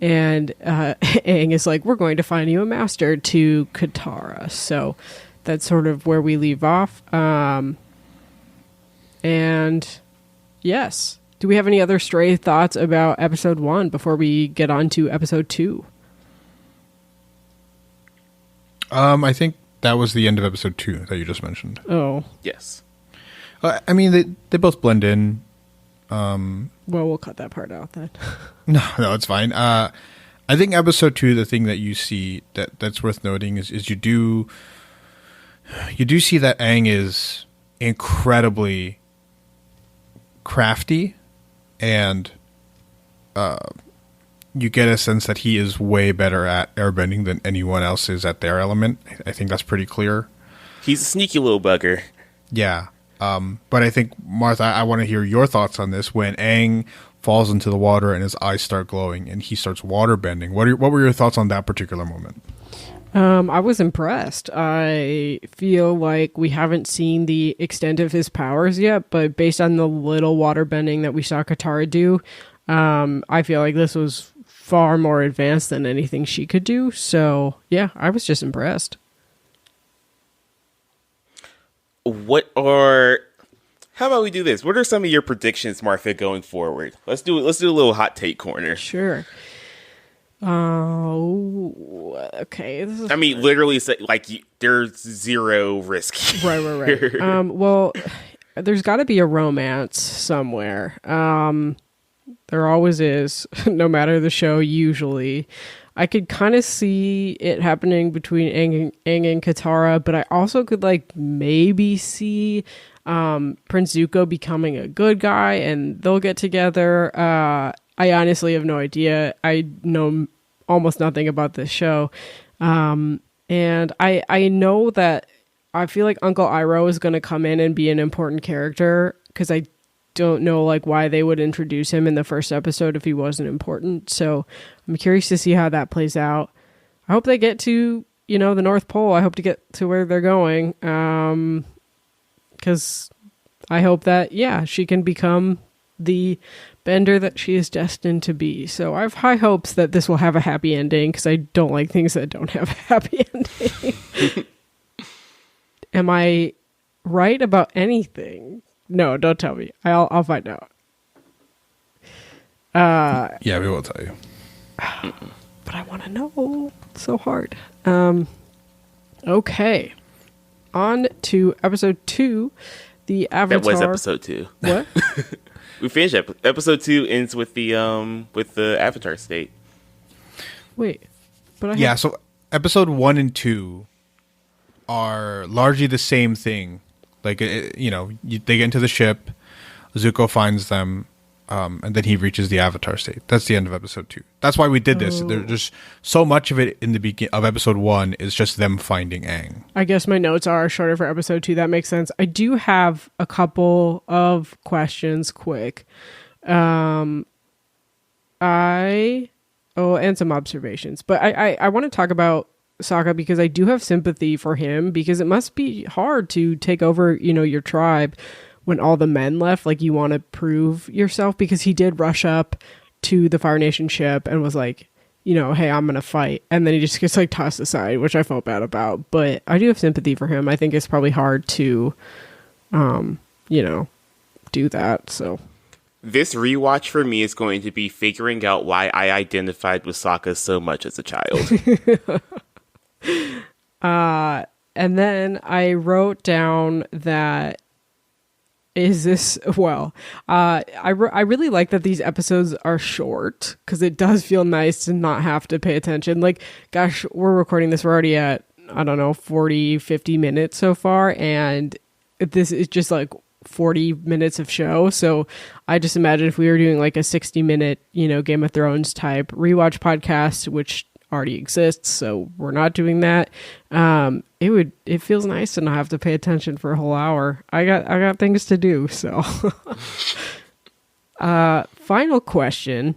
S3: And Aang is like, we're going to find you a master to Katara. So that's sort of where we leave off. And yes. Do we have any other stray thoughts about episode 1 before we get on to episode 2?
S1: I think that was the end of episode 2 that you just mentioned.
S3: Oh.
S2: Yes.
S1: I mean, they both blend in.
S3: Well, we'll cut that part out then.
S1: No, it's fine. I think episode 2, the thing that you see that's worth noting is you do see that Aang is incredibly crafty, and you get a sense that he is way better at airbending than anyone else is at their element. I think that's pretty clear.
S2: He's a sneaky little bugger.
S1: Yeah. But I think, Martha, I want to hear your thoughts on this. When Aang falls into the water and his eyes start glowing and he starts water bending, what were your thoughts on that particular moment?
S3: I was impressed. I feel like we haven't seen the extent of his powers yet, but based on the little water bending that we saw Katara do, I feel like this was far more advanced than anything she could do. So, yeah, I was just impressed.
S2: How about we do this? What are some of your predictions, Martha, going forward? Let's do a little hot take corner.
S3: Sure. Oh, okay.
S2: I mean, literally, like there's zero risk.
S3: Right. Well, there's got to be a romance somewhere. There always is, no matter the show. Usually, I could kind of see it happening between Aang and Katara, but I also could like maybe see Prince Zuko becoming a good guy and they'll get together. I honestly have no idea. I know almost nothing about this show. And I know that I feel like Uncle Iroh is going to come in and be an important character, because I don't know like why they would introduce him in the first episode if he wasn't important. So I'm curious to see how that plays out. I hope they get to, the North Pole. I hope to get to where they're going. Because I hope that, she can become the bender that she is destined to be. So I have high hopes that this will have a happy ending, because I don't like things that don't have a happy ending. Am I right about anything? No, don't tell me. I'll find out.
S1: Yeah, we will tell you.
S3: But I want to know. It's so hard. Okay. On to episode 2. The Avatar.
S2: That was episode 2.
S3: What?
S2: We finished episode 2 ends with the Avatar state.
S3: Wait, but
S1: so episode 1 and 2 are largely the same thing. Like, they get into the ship, Zuko finds them, and then he reaches the Avatar state. That's the end of episode 2. That's why we did this. There's just so much of it in the beginning of episode 1 is just them finding Aang. I
S3: guess my notes are shorter for episode 2. That makes sense. I do have a couple of questions quick. And some observations. But I want to talk about Sokka, because I do have sympathy for him, because it must be hard to take over, your tribe when all the men left. Like, you want to prove yourself, because he did rush up to the Fire Nation ship and was like, hey, I'm going to fight. And then he just gets like tossed aside, which I felt bad about. But I do have sympathy for him. I think it's probably hard to, do that. So
S2: this rewatch for me is going to be figuring out why I identified with Sokka so much as a child.
S3: And then I wrote down that Is this well? I really like that these episodes are short because it does feel nice to not have to pay attention. Like, gosh, we're recording this. We're already at, I don't know, 40, 50 minutes so far, and this is just like 40 minutes of show. So I just imagine if we were doing like a 60-minute, Game of Thrones type rewatch podcast, which already exists, so we're not doing that. It feels nice to not have to pay attention for a whole hour. I got things to do. So final question.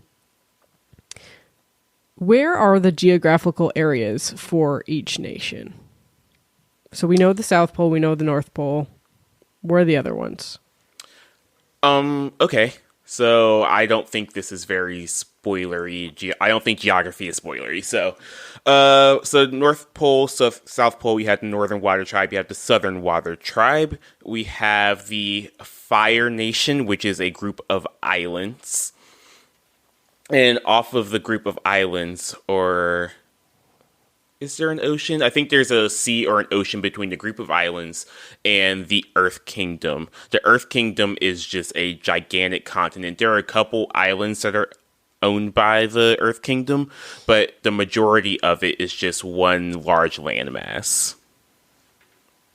S3: Where are the geographical areas for each nation? So we know the South Pole, we know the North Pole. Where are the other ones?
S2: Okay. So I don't think this is very spoilery. I don't think geography is spoilery. So North Pole, South Pole, we had the Northern Water Tribe. You have the Southern Water Tribe. We have the Fire Nation, which is a group of islands. And off of the group of islands, or is there an ocean? I think there's a sea or an ocean between the group of islands and the Earth Kingdom. The Earth Kingdom is just a gigantic continent. There are a couple islands that are owned by the Earth Kingdom, but the majority of it is just one large landmass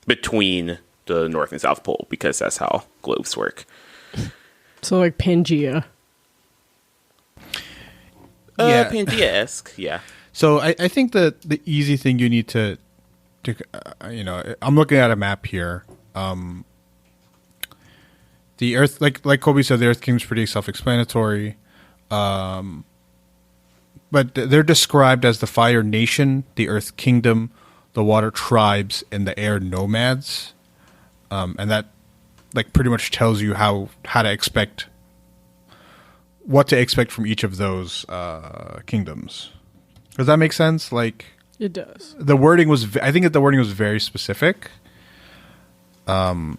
S2: between the North and South Pole, because that's how globes work.
S3: So like Pangea.
S2: Pangea-esque, yeah.
S1: So I think that the easy thing you need to I'm looking at a map here. The Earth, like Colby said, the Earth Kingdom's pretty self-explanatory. But they're described as the Fire Nation, the Earth Kingdom, the Water Tribes, and the Air Nomads. And that like pretty much tells you how to expect what to expect from each of those kingdoms. Does that make sense? Like,
S3: it does.
S1: The wording was, I think that the wording was very specific. And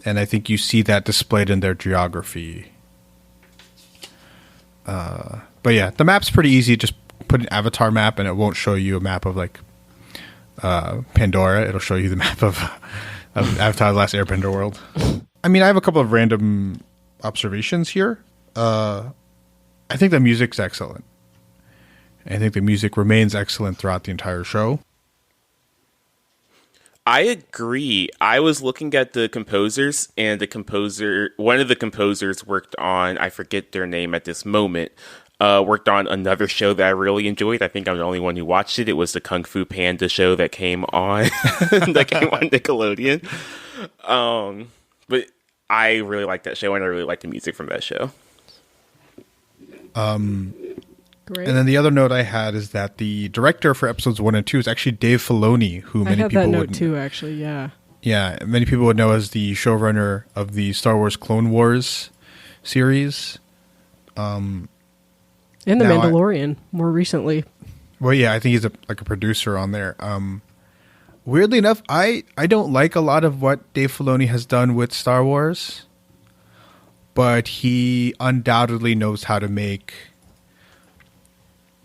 S1: I think you see that displayed in their geography. But yeah, the map's pretty easy. Just put an avatar map and it won't show you a map of like Pandora. It'll show you the map of Avatar: The Last Airbender world. I mean, I have a couple of random observations here. I think the music's excellent. I think the music remains excellent throughout the entire show.
S2: I agree. I was looking at the composers, and one of the composers worked on, I forget their name at this moment, worked on another show that I really enjoyed. I think I'm the only one who watched it. It was the Kung Fu Panda show that came on Nickelodeon. But I really liked that show, and I really liked the music from that show.
S3: Great.
S1: And then the other note I had is that the director for episodes 1 and 2 is actually Dave Filoni, who many people would... I had that note
S3: too, actually, yeah.
S1: Yeah, many people would know as the showrunner of the Star Wars Clone Wars series.
S3: And The Mandalorian, more recently.
S1: Well, yeah, I think he's a producer on there. Weirdly enough, I don't like a lot of what Dave Filoni has done with Star Wars, but he undoubtedly knows how to make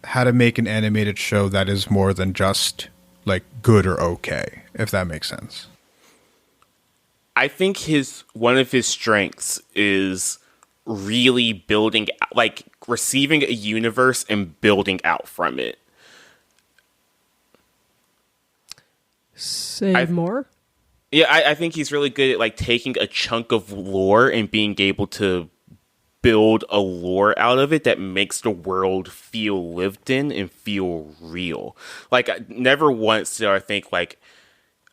S1: an animated show that is more than just like good or okay, if that makes sense.
S2: I think one of his strengths is really building, like receiving a universe and building out from it.
S3: Say more?
S2: Yeah, I think he's really good at like taking a chunk of lore and being able to build a lore out of it that makes the world feel lived in and feel real. Like, never once did I think like,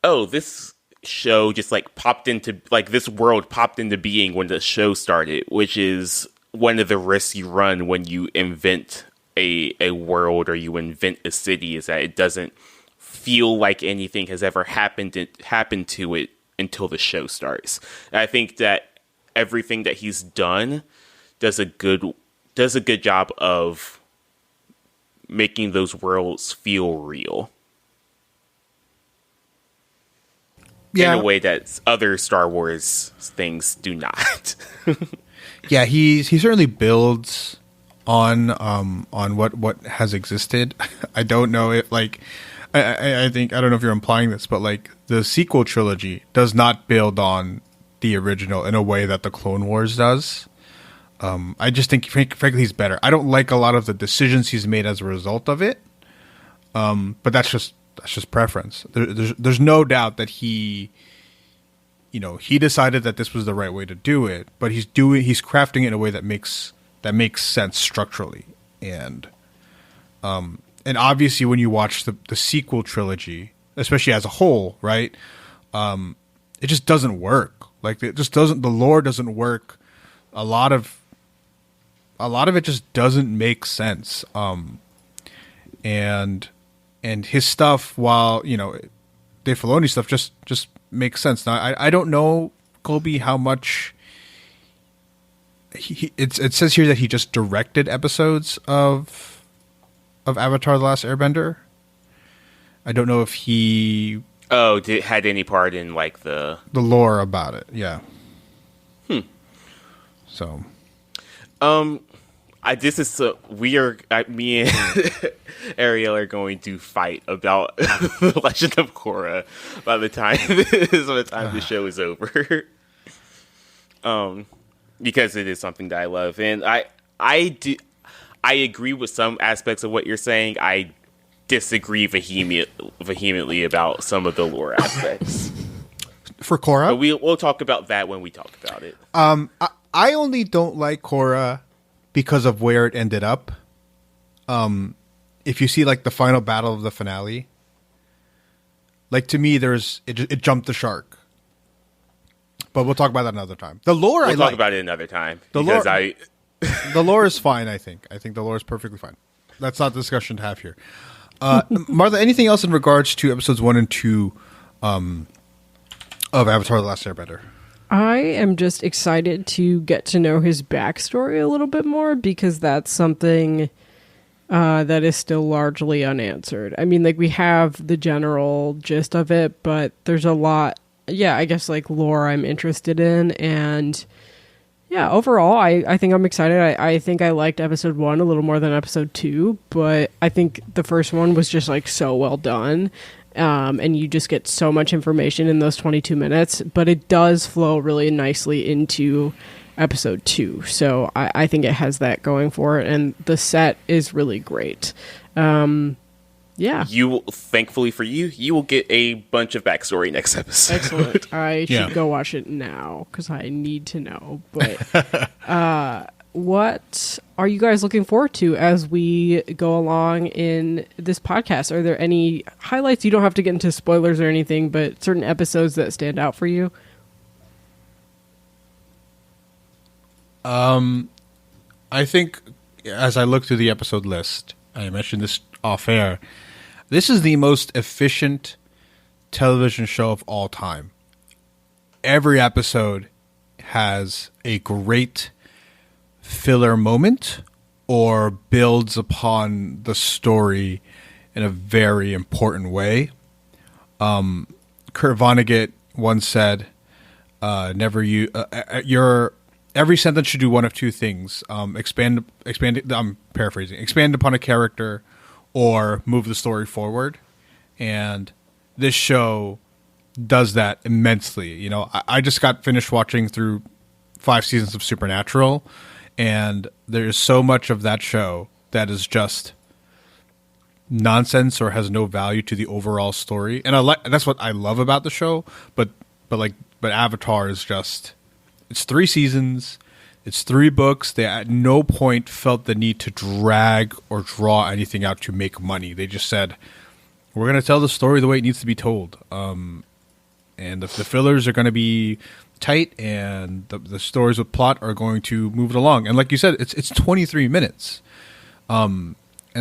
S2: oh, this show just like popped into, like this world popped into being when the show started, which is one of the risks you run when you invent a world or you invent a city, is that it doesn't feel like anything has ever happened to it until the show starts. And I think that everything that he's done does a good job of making those worlds feel real. Yeah. In a way that other Star Wars things do not.
S1: Yeah, he certainly builds on what has existed. I don't know if like I think, I don't know if you're implying this, but like the sequel trilogy does not build on the original in a way that the Clone Wars does. I just think, frankly, he's better. I don't like a lot of the decisions he's made as a result of it, but that's just preference. There's no doubt that he decided that this was the right way to do it, but he's crafting it in a way that makes sense structurally, and obviously when you watch the sequel trilogy, especially as a whole, right, it just doesn't work. Like, it just doesn't. The lore doesn't work. A lot of it just doesn't make sense. And his stuff, while Dave Filoni stuff just makes sense. Now, I don't know, Colby, how much it says here that he just directed episodes of Avatar: The Last Airbender. I don't know if he
S2: had any part in like the
S1: lore about it. Yeah. So, me and Ariel are going to fight about the Legend of Korra by the time the show is over. Because it is something that I love, and I agree with some aspects of what you're saying. I disagree vehemently about some of the lore aspects. For Korra,
S2: but we'll talk about that when we talk about it.
S1: I only don't like Korra because of where it ended up. If you see like the final battle of the finale, like, to me, it jumped the shark. But we'll talk about that another time. The lore,
S2: we'll talk about it another time.
S1: The lore is fine. I think the lore is perfectly fine. That's not the discussion to have here. Martha, anything else in regards to episodes 1 and 2 of Avatar: The Last Airbender?
S3: I am just excited to get to know his backstory a little bit more, because that's something that is still largely unanswered. I mean, like, we have the general gist of it, but there's a lot, I guess, like, lore I'm interested in. And yeah, overall, I think I'm excited. I think I liked episode 1 a little more than episode 2, but I think the first one was just, like, so well done. And you just get so much information in those 22 minutes, but it does flow really nicely into episode 2. So I think it has that going for it, and the set is really great. Yeah.
S2: Thankfully for you, you will get a bunch of backstory next episode.
S3: Excellent. I should go watch it now, because I need to know. But what are you guys looking forward to as we go along in this podcast? Are there any highlights? You don't have to get into spoilers or anything, but certain episodes that stand out for you?
S1: I think as I look through the episode list, I mentioned this off air, this is the most efficient television show of all time. Every episode has a great filler moment or builds upon the story in a very important way. Kurt Vonnegut once said, every sentence should do one of two things. Expand, I'm paraphrasing, expand upon a character or move the story forward. And this show does that immensely. I just got finished watching through 5 seasons of Supernatural, and there's so much of that show that is just nonsense or has no value to the overall story. And that's what I love about the show. But Avatar is just, it's 3 seasons, it's 3 books. They at no point felt the need to drag or draw anything out to make money. They just said, we're going to tell the story the way it needs to be told. And the fillers are going to be tight, and the stories with plot are going to move it along. And like you said, it's 23 minutes. And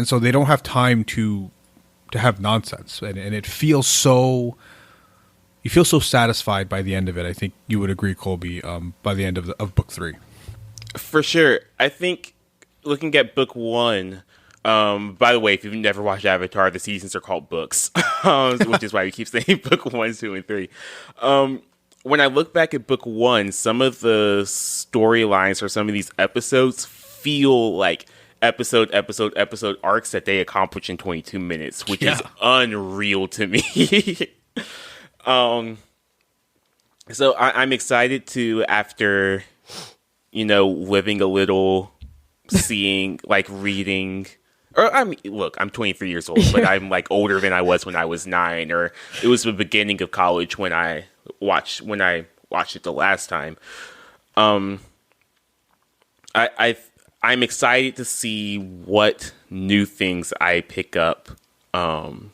S1: so they don't have time to have nonsense. And it feels so... You feel so satisfied by the end of it. I think you would agree, Colby, by the end of book 3.
S2: For sure. I think looking at book 1, by the way, if you've never watched Avatar, the seasons are called books, which is why we keep saying book 1, 2, and 3. When I look back at book 1, some of the storylines for some of these episodes feel like episode arcs that they accomplish in 22 minutes, which is unreal to me. So I'm excited to, after, living a little, seeing, like, reading. Or look, I'm 23 years old, but I'm like older than I was when I was 9, or it was the beginning of college when I watched it the last time. I'm excited to see what new things I pick up from,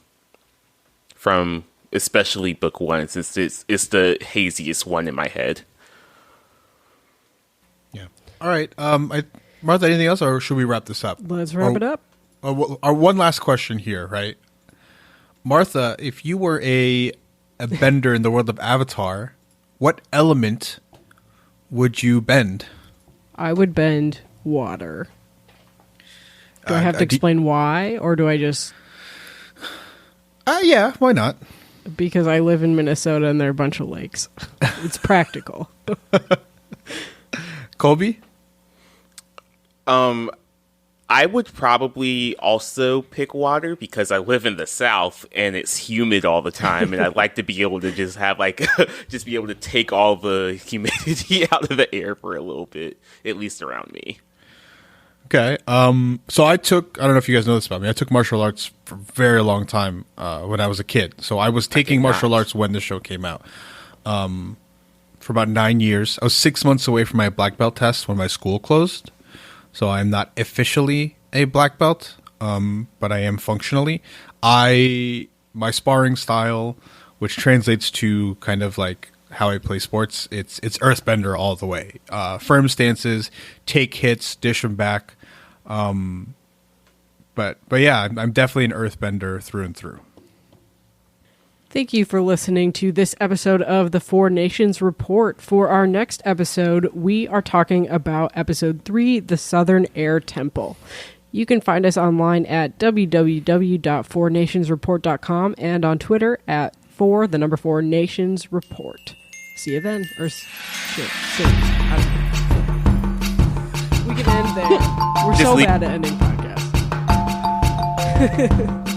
S2: especially book 1, since it's the haziest one in my head.
S1: Yeah. All right. Martha, anything else, or should we wrap this up?
S3: Let's wrap it up.
S1: Our one last question here, right? Martha, if you were a bender in the world of Avatar, what element would you bend?
S3: I would bend water. Do I have to explain why, or do I just...
S1: Yeah, why not?
S3: Because I live in Minnesota and there are a bunch of lakes. It's practical.
S1: Colby?
S2: I would probably also pick water because I live in the South and it's humid all the time, and I'd like to be able to just have just be able to take all the humidity out of the air for a little bit, at least around me.
S1: Okay. So I don't know if you guys know this about me. I took martial arts for a very long time when I was a kid. So I was taking martial arts when the show came out. For about 9 years. I was 6 months away from my black belt test when my school closed. So I'm not officially a black belt, but I am functionally. My sparring style, which translates to kind of like how I play sports, it's earthbender all the way. Firm stances, take hits, dish them back. But yeah, I'm definitely an earthbender through and through.
S3: Thank you for listening to this episode of the Four Nations Report. For our next episode, we are talking about episode 3, The Southern Air Temple. You can find us online at www.fournationsreport.com and on Twitter at 4 Nations Report. See you then. Or shit. We can end there. We're so bad at ending podcasts.